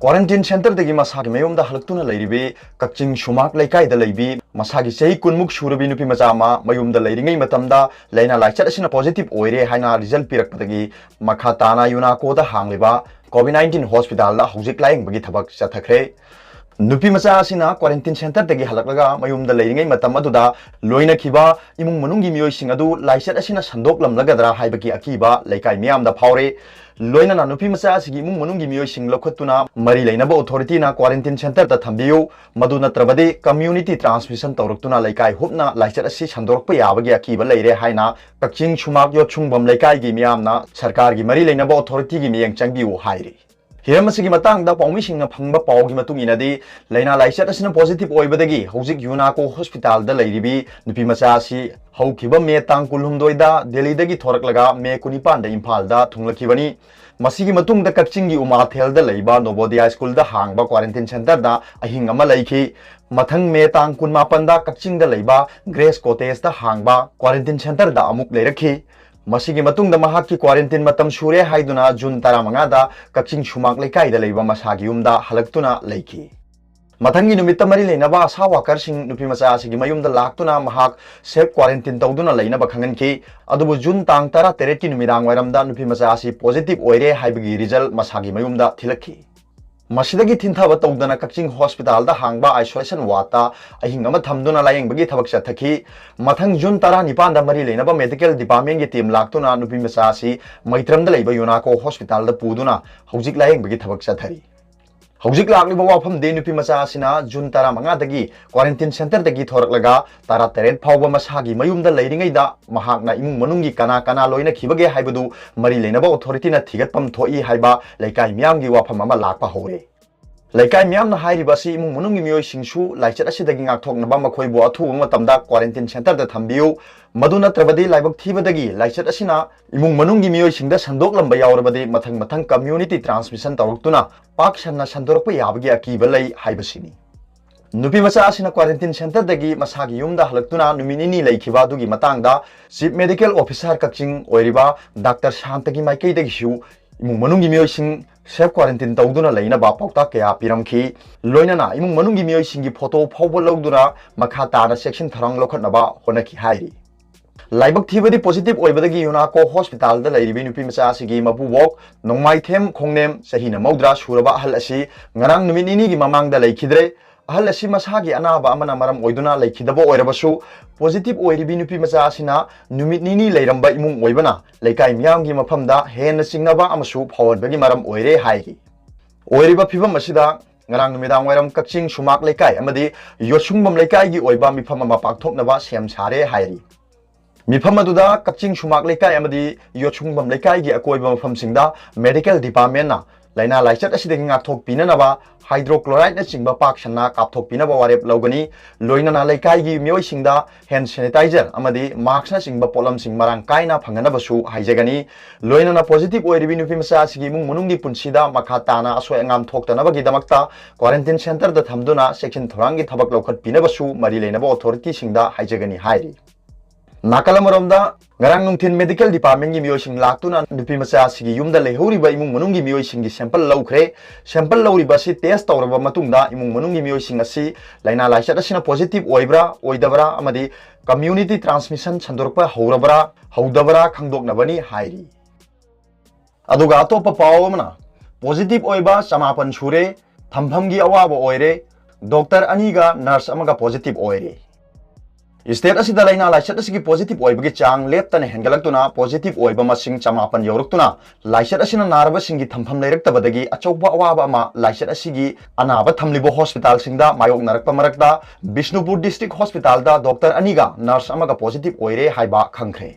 quarantine center दगी मसागी मयोम दा हलक्तुना लैरिबे कक्चिंग शुमाक लैकाई दा लैबी मसागी चही कुनमुक सुरबी नुपी मचा मा मयोम दा लैरिंगै मतमदा लैना लाइचत असिना पॉजिटिव ओइरे हाइना रिजल्ट पिरकपदगी मखा ताना युनाको दा हांगलिबा कोविड-19 हॉस्पिटल दा हौजिक लायंगबगी थबक चथखरे नुपी मचा असिना क्वारंटीन सेंटर दगी हलकलगा मयोम दा लैरिंगै मतम अदुदा लोइना खिबा इमुंग मनुंगी मियोइसिंग अदु लाइचत असिना संदोकलमलगदरा हाइबगी अकीबा लैकाई मियाम दा फावरे लोइना ना नुपी मचा असिगी इमुंग मनुंगी मियोइसिंग लखतुना मरी लैनबो अथॉरिटी ना क्वारंटीन सेंटर दा थंबियो मदु नत्रबदे कम्युनिटी ट्रांसमिशन तौरक्तुना लैकाई हुपना लाइचत असि संदोरकप याबगी अकीबा लैरे हाइना कक्चिंग शुमाक योचुंगबम लैकाई गी मियामना सरकार गी मरी लैनबो अथॉरिटी गी मियंग चंगबियो हाइरि हिरम असिगी मतंगदा पौमिसिंगना फंगबा पावगी मतुंगिनदी लैना लाइचत असिना पॉजिटिव ओइबदगी हौजिक युनाको हॉस्पिटल दा लैरिबी नुपी मचा असि हौखिबा मे तांग कुलहुमदोइदा दिल्लीदगी थोरकलगा मे कुनिपान दा इम्फाल दा थुंगलखिबनी मसिगी मतुंगदा कक्चिंगी उमाथेल दा लैबा नवोदय स्कूल दा हांगबा क्वारंटीन सेंटर दा अहिंग अमा लैखि मथंग मे तांग कुनमापन दा कक्चिंग दा लैबा ग्रेस कॉटेज दा हांगबा क्वारंटीन सेंटर दा अमुक लैरखि मसिगी मतुंगदा महाकी क्वारंटीन मतम सुरे हाइदुना जून 15 दा कक्चिंग शुमाक लैकाइदा लैबा मसागी युमदा हलक्तुना लैखि मथंगी नुमित्ता मरी लेनबा आशा वर्कर सिंह नुपी मचा असिगी मयुमदा लाक्तुना महाक सेफ क्वारंटीन तौदुना लैनबा खंगनखि अदुबु जून तांग 13 की नुमिदांग वायरमदा नुपी मचा असि पॉजिटिव ओइरे हाइबगी रिजल्ट मसागी मयुमदा थिलखि मसिदगी थिनथाबा तौदना कक्चिंग हॉस्पिटल दा हांगबा आइसोलेशन वाता अहिंग अमा थमदुना लायंगबगी थबक चथखि मथंग जून 19 दा मरी लेनबा मेडिकल डिपार्टमेंट की टीम लाक्तुना नुपी मचा असि मैत्रमदा लैबा युनाको हॉस्पिटल दा पुदुना हौजिक लायंगबगी थबक चथरि हौजिक लाक्लिबा वाफम दे नुपी मचा असिना जून 15 दगी क्वारंटीन सेंटर दगी थोरकलगा 13 फावबा मसागी मयुमदा लैरिंगैदा महाकना इमुंग मनुंगी कना कना लोइना खिबगे हाइबदु मरी लेनबा अथॉरिटी ना थिगतपम थोई हाइबा लैकाई मियामगी वाफम अमा लाक्पा हौरे लैकाई मियामना हाइरिबासि इमुंग मनुंगी मियोइसिंगसु लाइचत असिदगी ngaktoknaba मखोइबु अथुबा मतमदा क्वारंटीन सेंटर दा थंबियु मदु नत्रबदि लाइबक थीबदगी लाइचत असिना इमुंग मनुंगी मियोइसिंगदा संदोकलंबा यावरबदि मथंग मथंग कम्युनिटी ट्रांसमिशन तौरक्तुना पाक सन्ना संदोरकपा याबगी अकीबा लै हाइबसिनी नुपी मचा असिना क्वारंटीन सेंटर दगी मसागी युमदा हलक्तुना नुमिनिनी लैखिबा दुगी मतांगदा चीफ मेडिकल ऑफिसर कक्चिंग ओइरिबा डॉक्टर शांतगी माइकैदगिसु इमुंग मनुंगी मियोइसिंग सेफ क्वारंटीन तौदुना लैनबा पाउता कया पिरमखि लोइनाना इमुंग मनुंगी मियोइसिंगी फोटो फावबा लौदुना मखा ताना सेक्शन थरंग लोखनबा होनखि हाइरि लाइबक थीबदी पॉजिटिव ओइबदगी युनाको हॉस्पिटल दा लैरिबी नुपी मचा असिगी मपुबोक नोंमाइथेम खोंगनेम सहीना मौद्रा सुरबा अहल असि ngarang numit nini gi mamang da laikhidre ahal asi masagi anaba amana maram oiduna laikhidabo oirabasu positive oiribi nupi macha asina numit nini leiramba imung oibana laikai myam gi mafam da hen singnaba amasu phawonbagi maram oire haigi oiriba phibam asida ngarang numidang wairam kakching sumak laikai amadi yosungbam laikai gi oiba mifam ama pakthoknaba sem sare hairi मिफम अदुदा Kakching sumac लेकाय अमदी योचुंगबम लेकाय गी अकोइबा मफमसिंगदा medical department ना लाइना लाइचत असिदगी ngaktok pinanaba hydrochloride ना चिंगबा पाक सन्ना कापथोक पिनबा वारेप लौगनी लोइनाना लेकाय गी मियोइसिंगदा hand sanitiser अमदी mask ना चिंगबा pollen सिंग Marang काइना फंगनबसु हाइजगनी लोइनाना positive ओइरिबि नुपि मसा असिगी मुंग मनुंगी पुंसिदा मखा ताना असोय अंगाम थोक्तनबगी दमक्ता क्वारंटाइन सेंटर दा थमदुना सेक्शन थोरांगी थबक लौखत पिनबसु मरि लेनबा authority सिंगदा हाइजगनी हाइरि नाकालमरोमदा ngarang nungthin medical department gi miyoising laktuna nupi macha sigi yumda lehoriba imung manungi miyoising gi sample laukhre sample lauriba si test tawraba matungda imung manungi miyoising asi laina laisat asina positive oibra oidabra amadi community transmission chandorpa haurabra haudabra khangdoknabani hairi aduga atopa pawamna positive oiba samapan sure thampham gi awaba oire doctor aniga nurse amaga positive oire state असिदा लाइना लाइचत असिगी positive ओइबगी चांग लेप्तने हेंगलक्तुना positive ओइबा मसिंग चमापन यौरक्तुना लाइचत असिना नारबा सिंगी थमफम लेरक्तबदगी अचौबा अवाबा मा लाइचत असिगी अनाबा थमलिबो हॉस्पिटल सिंगदा मायोक नरकपा मरकदा बिष्णुपुर डिस्ट्रिक्ट हॉस्पिटल दा डॉक्टर अनिगा नर्स अमगा पॉजिटिव ओइरे हाइबा खंखरे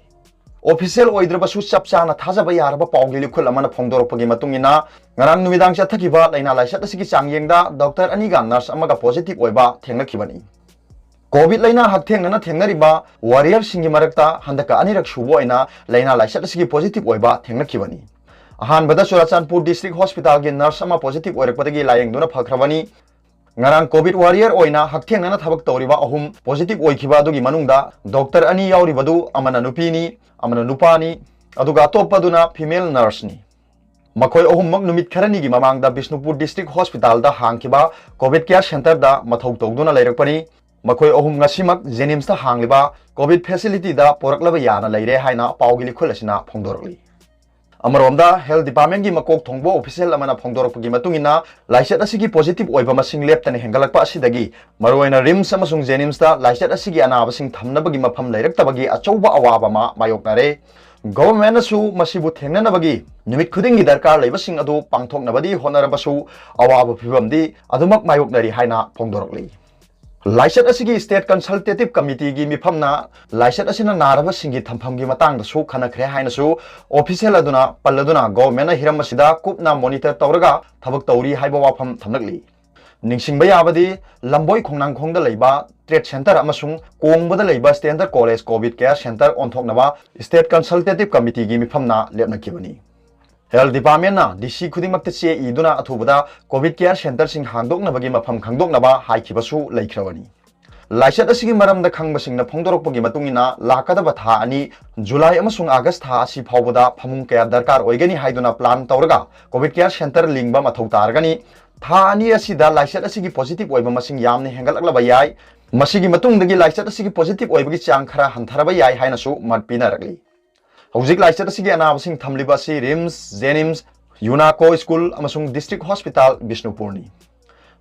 ऑफिशियल ओइद्रबसु चपचाना थाजबा यारबा पावगी लिखुल अमना फोंदोरपगी मतुंगिना ngarang numidang chathakiba laina laichat asigi changyengda doctor अनिगा नर्स अमगा पॉजिटिव ओइबा थेंगलखिबनी कोविड लाइना हकथेंगना थेंगरिबा वारियर सिंगी मरकता हंदका अनिरक सुबोइना लाइना लाइसत सिगी पॉजिटिव ओइबा थेंगनखिबनी अहानबदा चुराचांदपुर डिस्ट्रिक्ट हॉस्पिटल के नर्स अमा पॉजिटिव ओइरकपदगी लायंगदुना फखरबनी ngarang कोविड वारियर ओइना हकथेंगना थबक तौरिबा अहुम पॉजिटिव ओइखिबा दुगी मनुंगदा डॉक्टर अनी यावरिबदु अमना नुपीनी अमना नुपानी अदुगा तोपदुना फीमेल नर्स नि मखोय अहुमक नुमित खरनी की ममांगदा बिष्णुपुर डिस्ट्रिक्ट हॉस्पिटल दा हांगखिबा कोविड केयर सेंटर दा मथौ तौदुना लेरकपनी मखोय अहुम ngasimak जेनिम्स दा हांगलिबा कोविड फैसिलिटी दा पोरकलबा याना लेरे हाइना पाउगी लिखुल असिना फोंदोरकली अमरोमदा हेल्थ डिपार्टमेंट की मकोक थोंगबो ऑफिशियल अमना फोंदोरकपगी मतुंगिना लाइसेट असिगी पॉजिटिव ओइबा मसिंग लेप्तने हेंगलकपा असिदगी मरोइना रिम्स अमसुंग जेनिम्स दा लाइसेट असिगी अनाबसिंग थमनबगी मफम लेरक्तबगी अचौबा अवाबा मा मायोकनारे गवर्नमेंट सु मसिबु थेंगननबगी नुमित खुदिंगी दरकार लेबसिंग अदु पांगथोकनबदी होनरबसु अवाबा फिबमदी अदुमक मायोकनरी हाइना फोंदोरकली लाइसेट असिगी स्टेट कंसल्टेटिव कमिटी की मिफमना लाइसेट असिना नारबसिंगी थमफमगी मतंगदसु खनखरे हाइनसु ऑफिशियल अदुना पल्लदुना गवर्नमेंट हिरम असिदा कुपना मॉनिटर तौरगा थबक तौरी हाइबा वाफम थमनकली निंगसिंगबा याबदी लंबोई खोंनांगखोंगदा लेबा ट्रेड सेंटर अमसुंग कोंगबदा लेबा standard college Covid care center ओंथोकनबा स्टेट कंसल्टेटिव कमिटी की मिफमना लेपनकिबनी हेल्थ डिपार्टमेंट ना डीसी खुदिमक्ते चे इदुना अथुबदा कोविड केयर सेंटर सिंग हांगदोकनबगी मफम खांगदोकनबा हाइखिबसु लेख्रबनी लाइसेट असिगी मरमदा खंगबसिंगना फोंदोरकपगी मतुंगिना लाकदबा था अनि जुलाई अमसुंग अगस्त था असि फावबदा फमुंग कया दरकार ओइगनी हाइदुना प्लान तौरगा कोविड केयर सेंटर लिंगबा मथौ तारगनी था अनि असिदा लाइसेट असिगी पॉजिटिव ओइबा मसिंग यामने हेंगलकलबा याय मसिगी मतुंगदगी लाइसेट असिगी पॉजिटिव ओइबगी चांग खरा हंथरबा याय हाइनसु मत पिनारगली हौजिक लाइसेट असिगी अनाबसिंग थमलिबा असि रिम्स जेनिम्स यूनाको स्कूल अमसुंग डिस्ट्रिक्ट हॉस्पिटल बिष्णुपुरनी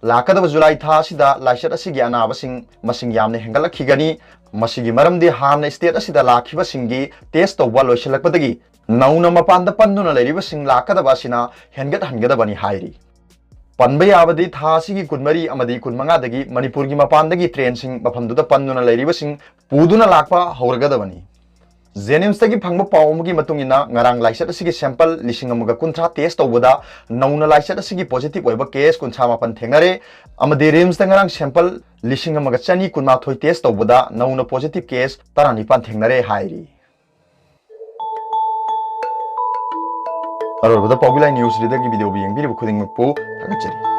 लाकदब जुलाई था असिदा लाइसेट असिगी अनाबसिंग मसिंग यामने हेंगलखिगनी मसिगी मरमदि हामने स्टेट असिदा लाखिबसिंगी टेस्ट तौबा लोइसलकपदगी नौना मपानदा पन्नुना लेरिबसिंग लाकदब असिना हेंगत हंगदबनी हाइरी पनबे याबदी था असिगी कुनमरी अमदी कुनमंगादगी मणिपुर की मपानदगी ट्रेन सिंग मफमदुदा पन्नुना लेरिबसिंग पुदुना लाकपा हौरगदबनी जेनिम्स तगी फंगबा पावमगी मतुंगिना ngarang लाइसेट असिगी सैंपल लिसिंग अमगा कुंथ्रा टेस्ट तौबदा नौना लाइसेट असिगी पॉजिटिव ओइबा केस कुंथ्रा मापन थेंगरे अमदि रिम्स ता ngarang सैंपल लिसिंग अमगा चनी कुनमाथोय टेस्ट तौबदा नौना पॉजिटिव केस तरानिपान थेंगरे हाइरी अरोबदा पॉपुलर न्यूज रीडर की वीडियो भी यंग भी खुदिंग मपु थागचरी